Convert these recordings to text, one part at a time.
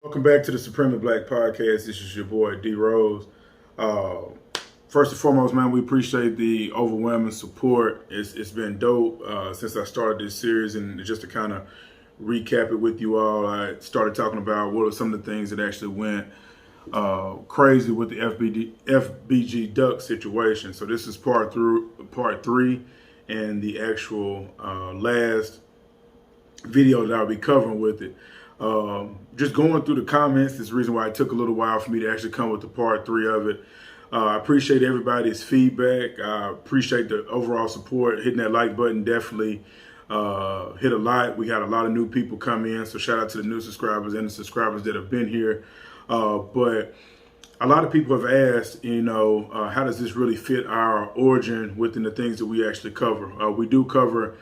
Welcome back to the Supremely Black Podcast. This is your boy D Rose. Uh, First and foremost, man, we appreciate the overwhelming support. It's been dope since I started this series, and just to kind of recap it with you all, I started talking about what are some of the things that actually went crazy with the FBG Duck situation. So this is part three, and the actual last video that I'll be covering with it. Just going through the comments is the reason why it took a little while for me to actually come with the part three of it. I appreciate everybody's feedback. I appreciate the overall support. Hitting that like button definitely hit a lot. We had a lot of new people come in, so shout out to the new subscribers and the subscribers that have been here. But a lot of people have asked, how does this really fit our origin within the things that we actually cover? We do cover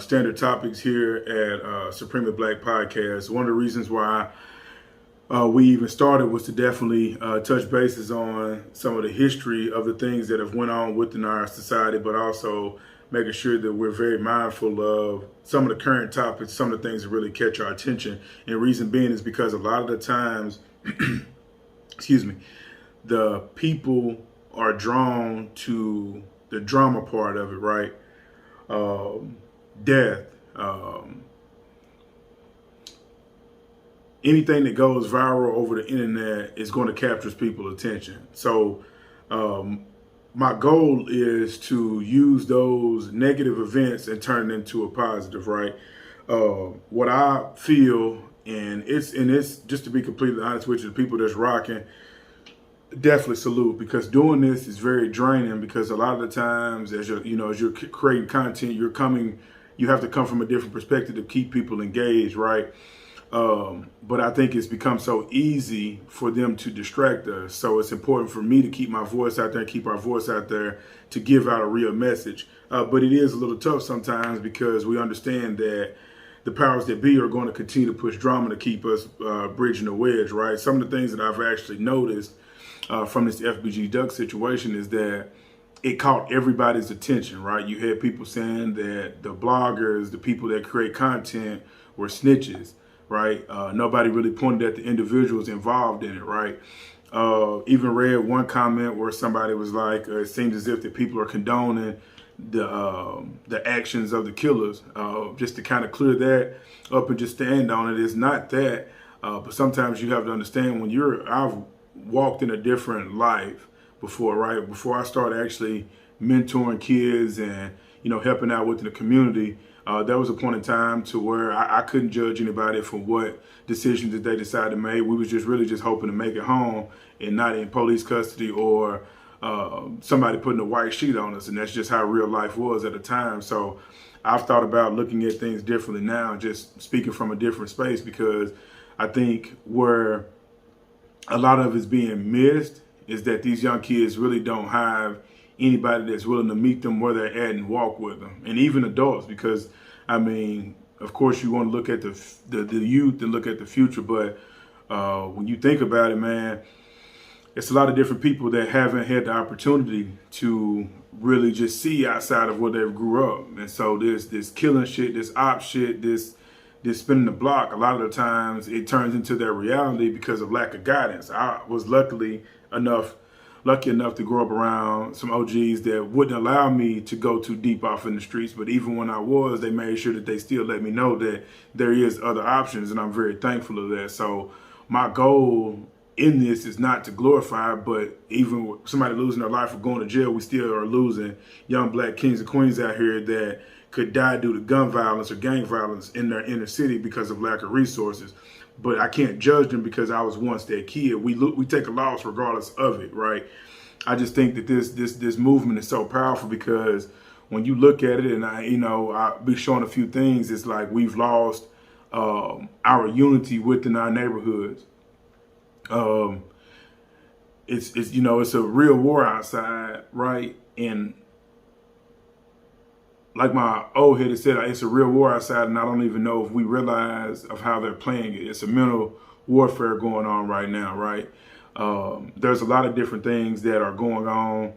standard topics here at Supremely Black Podcast. One of the reasons why we even started was to definitely touch bases on some of the history of the things that have went on within our society, but also making sure that we're very mindful of some of the current topics, some of the things that really catch our attention. And the reason being is because a lot of the times, excuse me, the people are drawn to the drama part of it, right? Death, anything that goes viral over the internet is going to capture people's attention. So my goal is to use those negative events and turn it into a positive, right? What I feel, and it's just to be completely honest with you, the people that's rocking, definitely salute, because doing this is very draining, because a lot of the times as you're creating content, you have to come from a different perspective to keep people engaged, right? But I think it's become so easy for them to distract us. So it's important for me to keep my voice out there and keep our voice out there to give out a real message. But it is a little tough sometimes, because we understand that the powers that be are going to continue to push drama to keep us bridging the wedge, right? Some of the things that I've actually noticed from this FBG Duck situation is that it caught everybody's attention, right? You had people saying that the bloggers, the people that create content, were snitches, right? Nobody really pointed at the individuals involved in it, right? Even read one comment where somebody was like, it seems as if the people are condoning the actions of the killers. Just to kind of clear that up and just stand on it, it's not that, but sometimes you have to understand I've walked in a different life before, right? Before I started actually mentoring kids and, helping out within the community, there was a point in time to where I couldn't judge anybody for what decisions that they decided to make. We was just really just hoping to make it home and not in police custody or somebody putting a white sheet on us. And that's just how real life was at the time. So I've thought about looking at things differently now, just speaking from a different space, because I think where a lot of it's being missed is that these young kids really don't have anybody that's willing to meet them where they're at and walk with them, and even adults, because of course you want to look at the youth and look at the future, but when you think about it, man, it's a lot of different people that haven't had the opportunity to really just see outside of where they grew up. And so there's this killing shit, this op shit, this spinning the block. A lot of the times it turns into their reality because of lack of guidance. I was lucky enough to grow up around some OGs that wouldn't allow me to go too deep off in the streets. But even when I was, they made sure that they still let me know that there is other options, and I'm very thankful of that. So my goal in this is not to glorify, but even with somebody losing their life or going to jail, we still are losing young black kings and queens out here that could die due to gun violence or gang violence in their inner city because of lack of resources. But I can't judge them because I was once that kid. We take a loss regardless of it, right? I just think that this movement is so powerful, because when you look at it, and I'll be showing a few things, it's like we've lost our unity within our neighborhoods. It's a real war outside, right? And like my old head has said, it's a real war outside, and I don't even know if we realize of how they're playing it. It's a mental warfare going on right now, right? There's a lot of different things that are going on,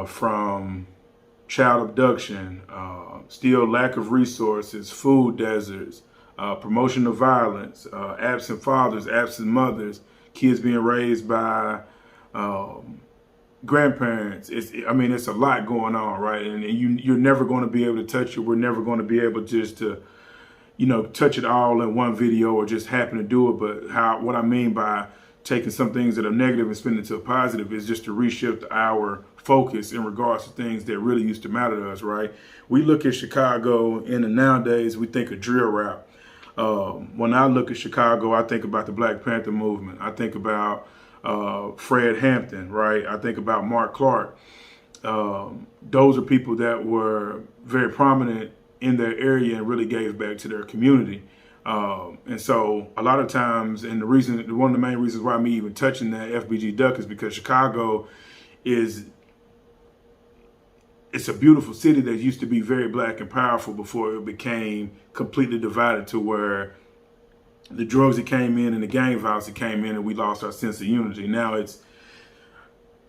from child abduction, still lack of resources, food deserts, promotion of violence, absent fathers, absent mothers, kids being raised by grandparents. It's a lot going on, right? And you're never going to be able to touch it. We're never going to be able just to, touch it all in one video or just happen to do it. But what I mean by taking some things that are negative and spinning to a positive is just to reshift our focus in regards to things that really used to matter to us, right? We look at Chicago, and nowadays we think of drill rap. When I look at Chicago, I think about the Black Panther movement. I think about Fred Hampton, right? I think about Mark Clark. Those are people that were very prominent in their area and really gave back to their community. And so a lot of times, and one of the main reasons why me even touching that FBG Duck is because Chicago it's a beautiful city that used to be very black and powerful before it became completely divided to where the drugs that came in and the gang violence that came in and we lost our sense of unity. Now it's,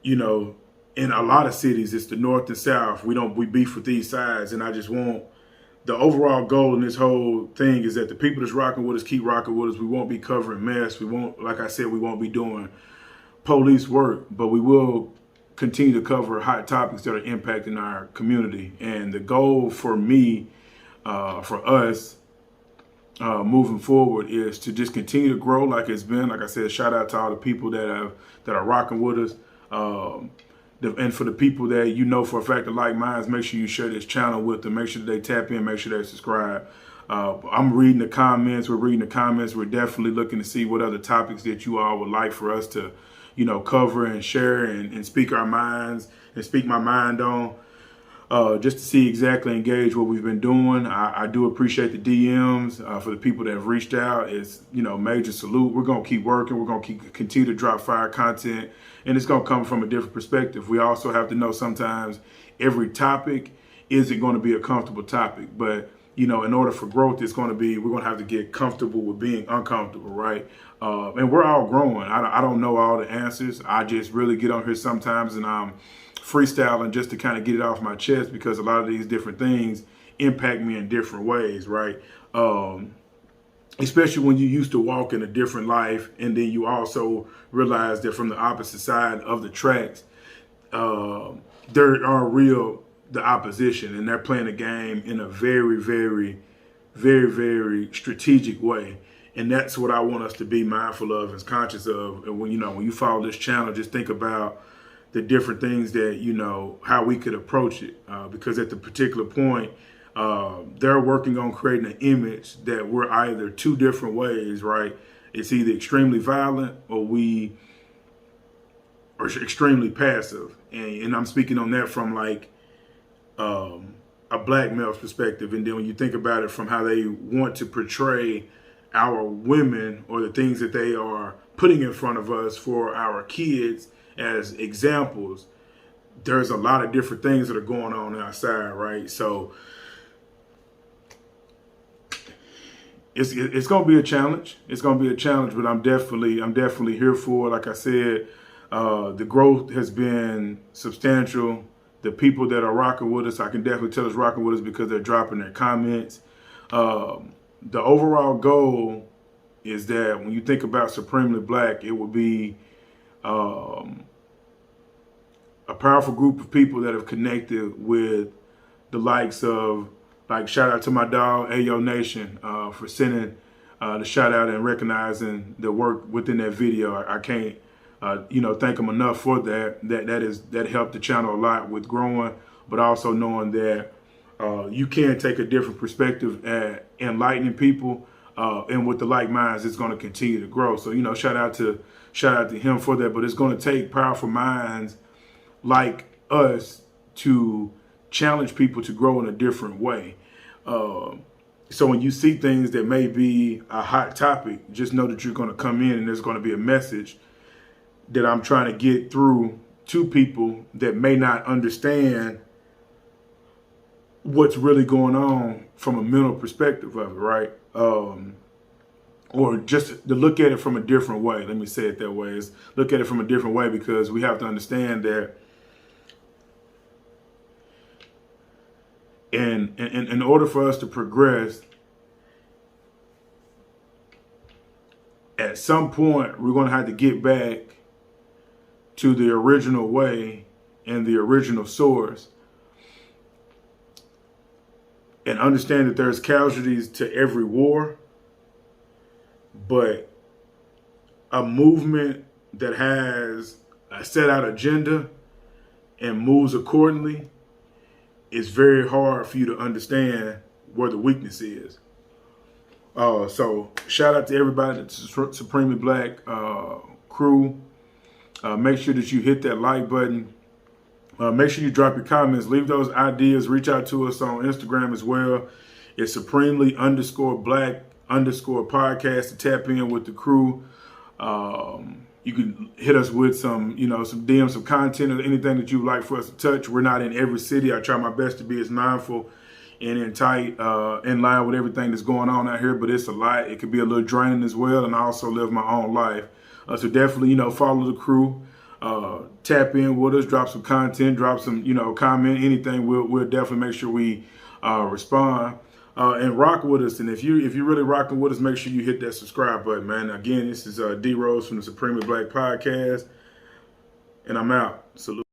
in a lot of cities, it's the North and South. We beef with these sides. And I just want the overall goal in this whole thing is that the people that's rocking with us keep rocking with us. We won't be covering mess. We won't, like I said, we won't be doing police work, but we will continue to cover hot topics that are impacting our community. And the goal for me, for us, moving forward is to just continue to grow like it's been. Like I said, shout out to all the people that are rocking with us. And for the people that for a fact that like minds, make sure you share this channel with them. Make sure that they tap in, make sure they subscribe. I'm reading the comments. We're reading the comments. We're definitely looking to see what other topics that you all would like for us to cover and share and speak our minds and speak my mind on, just to see exactly engage what we've been doing. I do appreciate the DMs for the people that have reached out. It's, major salute. We're going to keep working. We're going to continue to drop fire content, and it's going to come from a different perspective. We also have to know sometimes every topic isn't going to be a comfortable topic, but in order for growth, we're going to have to get comfortable with being uncomfortable, right? And we're all growing. I don't know all the answers. I just really get on here sometimes and I'm freestyling just to kind of get it off my chest because a lot of these different things impact me in different ways, right? Especially when you used to walk in a different life and then you also realize that from the opposite side of the tracks, there are the opposition, and they're playing the game in a very, very, very, very strategic way. And that's what I want us to be mindful of and conscious of. And when you follow this channel, just think about the different things that, how we could approach it. Because at the particular point, they're working on creating an image that we're either two different ways, right? It's either extremely violent or we are extremely passive. And I'm speaking on that from a black male's perspective. And then when you think about it from how they want to portray our women or the things that they are putting in front of us for our kids as examples, there's a lot of different things that are going on outside, right? So it's going to be a challenge. It's going to be a challenge, but I'm definitely here for it. Like I said, the growth has been substantial. The people that are rocking with us, I can definitely tell us rocking with us because they're dropping their comments. The overall goal is that when you think about Supremely Black, it will be a powerful group of people that have connected with the likes of, shout out to my dog, Ayo Nation, for sending the shout out and recognizing the work within that video. I can't thank them enough for that. That helped the channel a lot with growing, but also knowing that you can take a different perspective at enlightening people, and with the like minds, it's going to continue to grow. So shout out to him for that. But it's going to take powerful minds like us to challenge people to grow in a different way. So when you see things that may be a hot topic, just know that you're going to come in and there's going to be a message that I'm trying to get through to people that may not understand what's really going on from a mental perspective of it, right? Or just to look at it from a different way. Let me say it that way, is look at it from a different way, because we have to understand that in order for us to progress, at some point, we're going to have to get back to the original way and the original source, and understand that there's casualties to every war, but a movement that has a set out agenda and moves accordingly, it's very hard for you to understand where the weakness is. So shout out to everybody, the Supremely Black crew. Make sure that you hit that like button. Make sure you drop your comments, leave those ideas, reach out to us on Instagram as well. It's Supremely_Black_podcast to tap in with the crew. You can hit us with some DMs, some content, or anything that you'd like for us to touch. We're not in every city. I try my best to be as mindful and in line with everything that's going on out here, but it's a lot. It could be a little draining as well, and I also live my own life. So definitely, follow the crew, tap in with us, drop some content, drop some, comment, anything. We'll definitely make sure we respond. And rock with us. And if you're really rocking with us, make sure you hit that subscribe button, man. Again, this is D Rose from the Supremely Black Podcast, and I'm out. Salute.